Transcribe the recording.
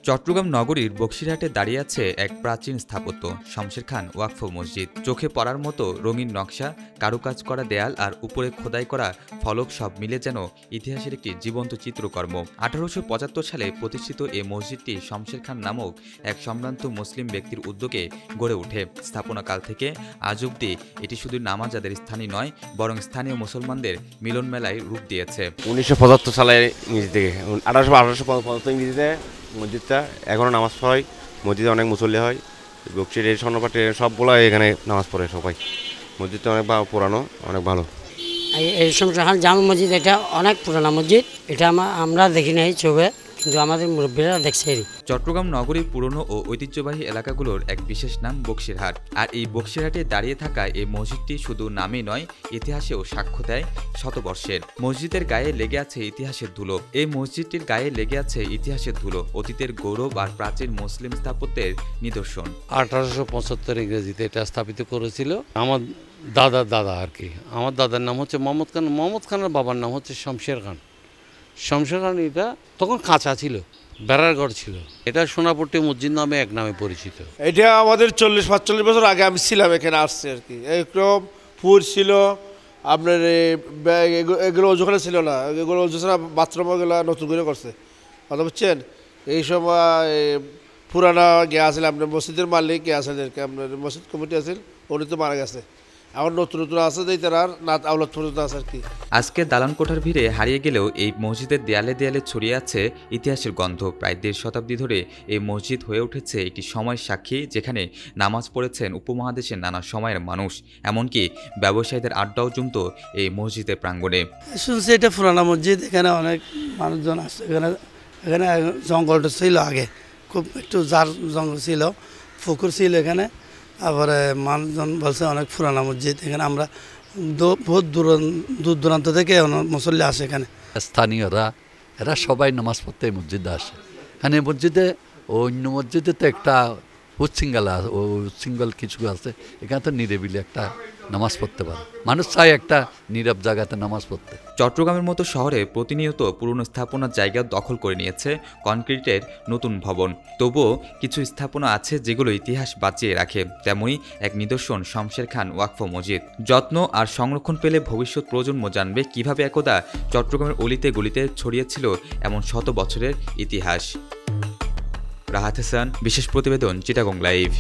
চট্টগ্রাম নগরীর বক্সিরহাটে দাঁড়িয়ে আছে এক প্রাচীন স্থাপত্য শমশের খান ওয়াকফ মসজিদ। চোখে পড়ার মতো রঙিন নকশা, কারুকাজ করা দেয়াল আর উপরে খোদাই করা ফলক সব মিলে যেন ইতিহাসের একটি জীবন্ত চিত্রকর্ম। 1875 সালে প্রতিষ্ঠিত এই মসজিদটি শমশের খান নামক এক সম্ভ্রান্ত মুসলিম ব্যক্তির উদ্যোগে গড়ে ওঠে। স্থাপনাকাল থেকে আজ অবধি এটি শুধু নামাজ আদায়ের স্থানই নয়, বরং স্থানীয় মুসলমানদের মিলন মেলায় রূপ দিয়েছে। 1975 সালে ইংরেজি থেকে 1875 ইংরেজিতে মসজিদটা এখনও নামাজ পড়ায়। মসজিদে অনেক মুসল্লি হয়। বক্সির এই স্বর্ণপাটে সবগুলো এখানে নামাজ পড়ে সবাই। মসজিদটা অনেক পুরানো, অনেক ভালো। এই শমশের খান জামে মসজিদ এটা অনেক পুরানো মসজিদ। এটা আমরা দেখি নাই চোখে, কিন্তু আমাদের মুরব্বীরা দেখছে। চট্টগ্রাম নগরীর পুরনো ও ঐতিহ্যবাহী এলাকাগুলোর এক বিশেষ নাম বক্সিরহাট। আর এই বক্সিরহাটে দাঁড়িয়ে থাকা এই মসজিদটি শুধু নামই নয়, ইতিহাসেও সাক্ষ্য দেয় শতবর্ষের। মসজিদের গায়ে লেগে আছে ইতিহাসের ধুলো। এই মসজিদটির গায়ে লেগে আছে ইতিহাসের ধুলো, অতীতের গৌরব আর প্রাচীন মুসলিম স্থাপত্যের নিদর্শন। 1875 ইংরেজিতে এটা স্থাপিত করেছিল আমার দাদা আর কি। আমার দাদার নাম হচ্ছে মোহাম্মদ খান। মোহাম্মদ খানের বাবার নাম হচ্ছে শমশের খান। শমশের খান এটা তখন কাঁচা ছিল, বেড়ার ঘর ছিল। এটা সোনাপট্টি মসজিদ নামে এক নামে পরিচিত। এটা আমাদের 40-45 বছর আগে আমি ছিলাম এখানে, আসছি আর কি। এরকম ফুল ছিল আপনার, এগুলো ওখানে ছিল না। এগুলো ছাড়া বাথরুমগুলো নতুন করে করছে, কথা বুঝছেন। এই সময় পুরানা গিয়ে আসলে আপনার মসজিদের মালিক গিয়ে আসেন, আপনার মসজিদ কমিটি আসেন, উনি তো মারা গেছে। এখন নতুন আছে যে তার নাত আওলাদ পর্যন্ত আছে আর কি। আজকে দালান কোঠার ভিড়ে হারিয়ে গেলেও এই মসজিদের দেয়ালে দেয়ালে ছড়িয়ে আছে ইতিহাসের গন্ধ। প্রায় 1.5 শতাব্দী ধরে এই মসজিদ হয়ে উঠেছে একটি সময়ের সাক্ষী, যেখানে নামাজ পড়েছেন উপমহাদেশের নানা সময়ের মানুষ। এমনকি ব্যবসায়ীদের আড্ডাও জমত এই মসজিদের প্রাঙ্গণে। শুনছি এটা পুরানা মসজিদ, এখানে অনেক মানুষজন আসছে। এখানে জঙ্গলটা ছিল আগে, খুব একটু জার জঙ্গল ছিল, পুকুর ছিল এখানে। তারপরে মানুষজন বলছে অনেক পুরানা মসজিদ। এখানে আমরা বহুত দূর দূরান্ত থেকে মুসল্লি আসে এখানে। স্থানীয়রা এরা সবাই নামাজ পড়তে এই মসজিদে আসে। এখানে মসজিদে অন্য মসজিদে তো একটা উচ্ছৃঙ্খল কিছু আছে, এখানে তো নিরিবিলি একটা নামাজ পড়তে পারে। মানুষ চায় একটা নীরব জায়গাতে নামাজ পড়তে। চট্টগ্রামের মতো শহরে প্রতিনিয়ত পুরনো স্থাপনার জায়গা দখল করে নিয়েছে কনক্রিটের নতুন ভবন। তবুও কিছু স্থাপনা আছে যেগুলো ইতিহাস বাঁচিয়ে রাখে। তেমনই এক নিদর্শন শমশের খান ওয়াকফ মসজিদ। যত্ন আর সংরক্ষণ পেলে ভবিষ্যৎ প্রজন্ম জানবে কিভাবে একদা চট্টগ্রামের অলিতে গলিতে ছড়িয়েছিল এমন শত বছরের ইতিহাস। রাহাত হাসান, বিশেষ প্রতিবেদন, চিটাগং লাইভ।